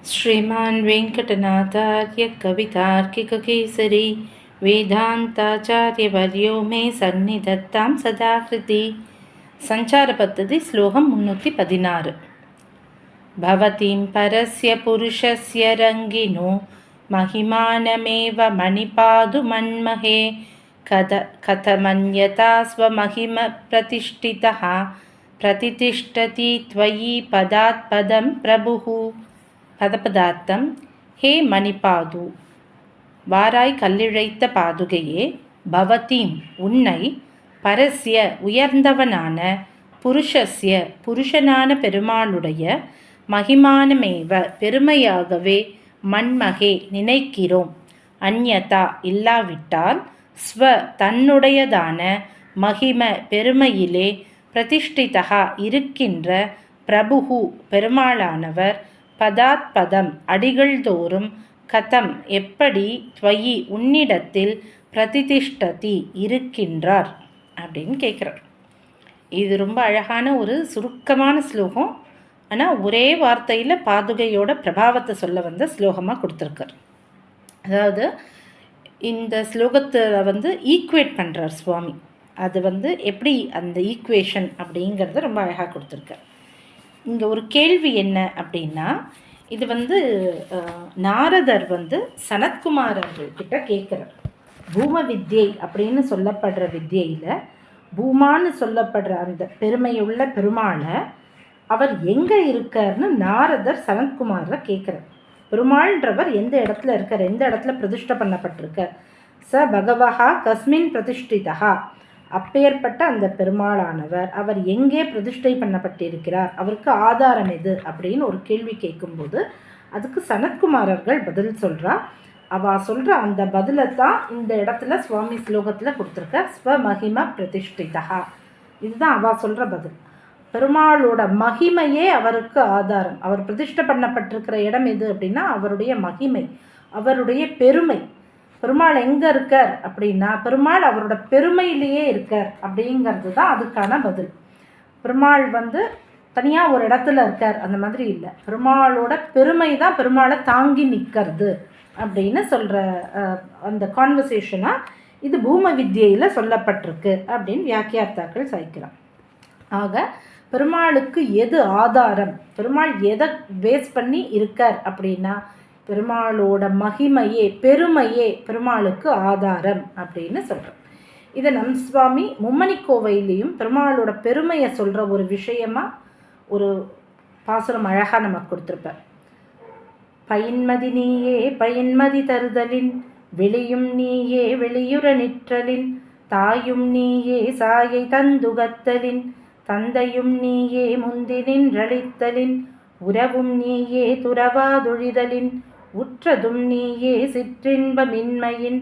श्रीमान् वेङ्कटनाथार्य कवितार्किककेसरी वेदान्ताचार्यवर्यो मे सन्निधत्तां सदा कृति. सञ्चारपद्धति श्लोकं 316. भवतीं परस्य पुरुषस्य रङ्गिनो महिमानमेव मणिपादुमन्महे कथमन्यथा स्वमहिमप्रतिष्ठितः प्रतिष्ठति त्वयि पदात्पदं प्रभुः. பதப்பதார்த்தம். ஹே மணிபாது, வாராய் கல்லிழைத்த பாதுகையே, பவதீம் உன்னை, பரஸ்ய உயர்ந்தவனான, புருஷஸ்ய புருஷனான பெருமாளுடைய, மகிமானமேவ பெருமையாகவே, மன்மகே நினைக்கிறோம், அந்யதா இல்லாவிட்டால், ஸ்வ தன்னுடையதான, மகிம பெருமையிலே, பிரதிஷ்டிதா இருக்கின்ற, பிரபுகு பெருமாளானவர், பதாத் பதம் அடிகள் தோறும், கதம் எப்படி, துவயி உன்னிடத்தில், பிரதிஷ்டதி இருக்கின்றார் அப்படின்னு கேட்குறார். இது ரொம்ப அழகான ஒரு சுருக்கமான ஸ்லோகம். ஆனால் ஒரே வார்த்தையில் பாதுகையோட பிரபாவத்தை சொல்ல வந்த ஸ்லோகமாக கொடுத்துருக்கார். அதாவது இந்த ஸ்லோகத்தில் ஈக்குவேட் பண்ணுறார் சுவாமி. அது எப்படி அந்த ஈக்குவேஷன் அப்படிங்கிறத ரொம்ப அழகாக கொடுத்துருக்கார். இங்கே ஒரு கேள்வி என்ன அப்படின்னா, இது நாரதர் சனத்குமாரர்கிட்ட கேட்குறார். பூம வித்யை அப்படின்னு சொல்லப்படுற வித்யையில் பூமான்னு சொல்லப்படுற அந்த பெருமையுள்ள பெருமாளை அவர் எங்கே இருக்கார்னு நாரதர் சனத்குமாரை கேட்குறார். பெருமாள்ன்றவர் எந்த இடத்துல இருக்கார், எந்த இடத்துல பிரதிஷ்டை பண்ணப்பட்டிருக்கார். ச பகவஹா கஸ்மின் பிரதிஷ்டிதா, அப்பேற்பட்ட அந்த பெருமாளானவர் அவர் எங்கே பிரதிஷ்டை பண்ணப்பட்டிருக்கிறார், அவருக்கு ஆதாரம் எது அப்படின்னு ஒரு கேள்வி கேட்கும்போது அதுக்கு சனத்குமாரர்கள் பதில் சொல்கிறா. அவள் சொல்கிற அந்த பதிலை தான் இந்த இடத்துல சுவாமி ஸ்லோகத்தில் கொடுத்துருக்க. ஸ்வமகிம பிரதிஷ்டிதா, இதுதான் அவள் சொல்கிற பதில். பெருமாளோட மகிமையே அவருக்கு ஆதாரம். அவர் பிரதிஷ்டை பண்ணப்பட்டிருக்கிற இடம் எது அப்படின்னா அவருடைய மகிமை, அவருடைய பெருமை. பெருமாள் எங்கே இருக்கார் அப்படின்னா பெருமாள் அவரோட பெருமையிலேயே இருக்கார் அப்படிங்கிறது தான் அதுக்கான பதில். பெருமாள் தனியாக ஒரு இடத்துல இருக்கார் அந்த மாதிரி இல்லை. பெருமாளோட பெருமை தான் பெருமாளை தாங்கி நிற்கிறது அப்படின்னு சொல்கிற அந்த கான்வர்சேஷனாக இது பூம வித்யையில் சொல்லப்பட்டிருக்கு அப்படின்னு வியாக்கியார்த்தாக்கள் சாய்க்கிறான். ஆக பெருமாளுக்கு எது ஆதாரம், பெருமாள் எதை பேஸ் பண்ணி இருக்கார் அப்படின்னா பெருமாளோட மகிமையே பெருமையே பெருமாளுக்கு ஆதாரம் அப்படின்னு சொல்கிறோம். இதை நம் சுவாமி மும்மணி கோவையிலையும் பெருமாளோட பெருமையை சொல்கிற ஒரு விஷயமாக ஒரு பாசுரம் அழகாக நமக்கு கொடுத்துருப்பார். பயின்மதி நீயே பயின்மதி தருதலின், வெளியும் நீயே வெளியுற நிற்றலின், தாயும் நீயே சாயை தந்துகத்தலின், தந்தையும் நீயே முந்தி நின்றளித்தலின், உறவும் நீயே துறவாதொழிதலின், உற்றதும் நீயே சிற்றின்பமின்மையின்,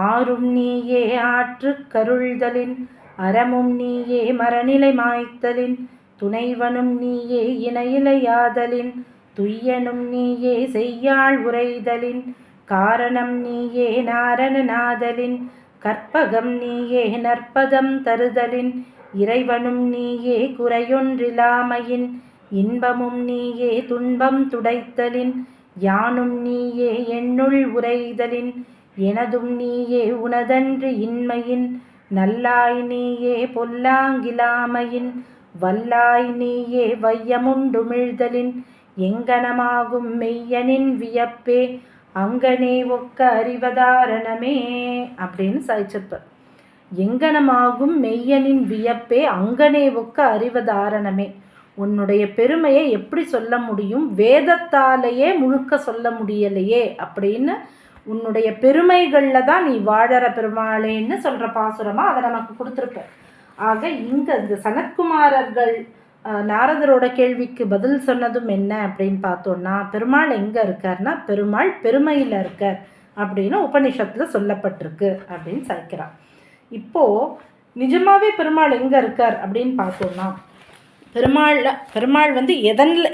ஆறும் நீயே ஆற்று கருள்தலின், அறமும் நீயே மரநிலை மாய்த்தலின், துணைவனும் நீயே இணையிலையாதலின், துய்யனும் நீயே செய்யாள் உரைதலின், காரணம் நீயே நாரணநாதலின், கற்பகம் நீயே நற்பதம் தருதலின், இறைவனும் நீயே குறையொன்றிலாமையின், இன்பமும் நீயே துன்பம் துடைத்தலின், யானும் நீயே என்னுள் உரைதலின், எனதும் நீயே உனதன்று இன்மையின், நல்லாய் நீயே பொல்லாங்கிலாமையின், வல்லாய் நீயே வையமுண்டுமிழ்தலின், எங்கனமாகும் மெய்யனின் வியப்பே அங்கனே ஒக்க அறிவதாரணமே அப்படின்னு சாய்ச்சிருப்பார். எங்கனமாகும் மெய்யனின் வியப்பே அங்கனே ஒக்க அறிவதாரணமே. உன்னுடைய பெருமையை எப்படி சொல்ல முடியும், வேதத்தாலேயே முழுக்க சொல்ல முடியலையே அப்படின்னு உன்னுடைய பெருமைகளில் தான் நீ வாழற பெருமாளேன்னு சொல்கிற பாசுரமாக அதை நமக்கு கொடுத்துருக்க. ஆக இங்கே இந்த சனத்குமாரர்கள் நாரதரோட கேள்விக்கு பதில் சொன்னதும் என்ன அப்படின்னு பார்த்தோன்னா, பெருமாள் எங்கே இருக்கார்னா பெருமாள் பெருமையில் இருக்கார் அப்படின்னு உபனிஷத்தில் சொல்லப்பட்டிருக்கு அப்படின்னு சாய்க்கிறான். இப்போது நிஜமாகவே பெருமாள் எங்கே இருக்கார் அப்படின்னு பார்த்தோன்னா, பெருமாள்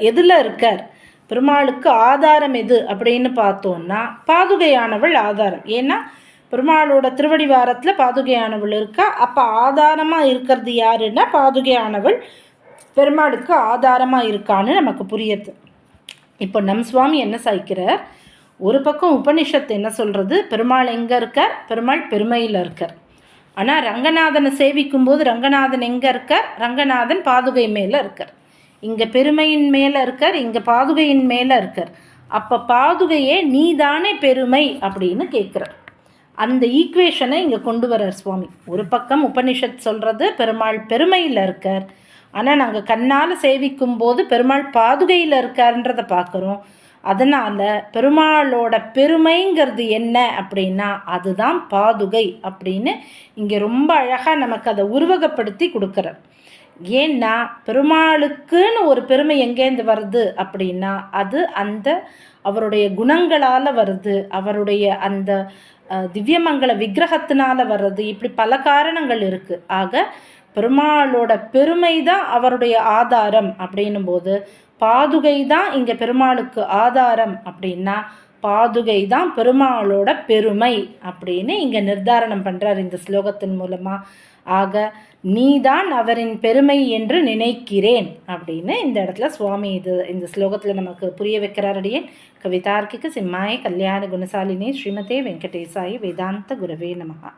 எதில் இருக்கார், பெருமாளுக்கு ஆதாரம் எது அப்படின்னு பார்த்தோன்னா பாதுகையானவள் ஆதாரம். ஏன்னா பெருமாளோட திருவடிவாரத்தில் பாதுகையானவள் இருக்கா. அப்போ ஆதாரமாக இருக்கிறது யாருன்னா பாதுகையானவள் பெருமாளுக்கு ஆதாரமாக இருக்கான்னு நமக்கு புரியுது. இப்போ நம் சுவாமி என்ன சாய்க்கிறார், ஒரு பக்கம் உபனிஷத்து என்ன சொல்கிறது, பெருமாள் எங்கே இருக்கார், பெருமாள் பெருமையில் இருக்கார். ஆனால் ரங்கநாதனை சேவிக்கும்போது ரங்கநாதன் எங்கே இருக்கார், ரங்கநாதன் பாதுகை மேலே இருக்கார். இங்கே பெருமையின் மேலே இருக்கார், இங்கே பாதுகையின் மேலே இருக்கார். அப்போ பாதுகையே நீ தானே பெருமை அப்படின்னு கேட்குறார். அந்த ஈக்குவேஷனை இங்கே கொண்டு வர்றார் சுவாமி. ஒரு பக்கம் உபனிஷத் சொல்கிறது பெருமாள் பெருமையில் இருக்கார், ஆனால் நாங்கள் கண்ணால் சேவிக்கும் போது பெருமாள் பாதுகையில் இருக்காருன்றதை பார்க்குறோம். அதனால் பெருமாளோட பெருமைங்கிறது என்ன அப்படின்னா அதுதான் பாதுகை அப்படின்னு இங்கே ரொம்ப அழகாக நமக்கு அதை உருவகப்படுத்தி கொடுக்குறார். ஏன்னா பெருமாளுக்குன்னு ஒரு பெருமை எங்கேருந்து வருது அப்படின்னா அது அந்த அவருடைய குணங்களால் வருது, அவருடைய அந்த திவ்யமங்கல விக்கிரகத்தினால வர்றது. இப்படி பல காரணங்கள் இருக்குது. ஆக பெருமாளோட பெருமை தான் அவருடைய ஆதாரம் அப்படின்னும் போது பாதுகை தான் இங்கே பெருமாளுக்கு ஆதாரம் அப்படின்னா பாதுகை தான் பெருமாளோட பெருமை அப்படின்னு இங்கே நிர்தாரணம் பண்ணுறார் இந்த ஸ்லோகத்தின் மூலமாக. ஆக நீதான் அவரின் பெருமை என்று நினைக்கிறேன் அப்படின்னு இந்த இடத்துல சுவாமி இந்த ஸ்லோகத்தில் நமக்கு புரிய வைக்கிறாரடியே. கவிதார்க்கிக சிம்மாய கல்யாண குணசாலினி ஸ்ரீமதே வெங்கடேசாய வேதாந்த குரவே நமஹா.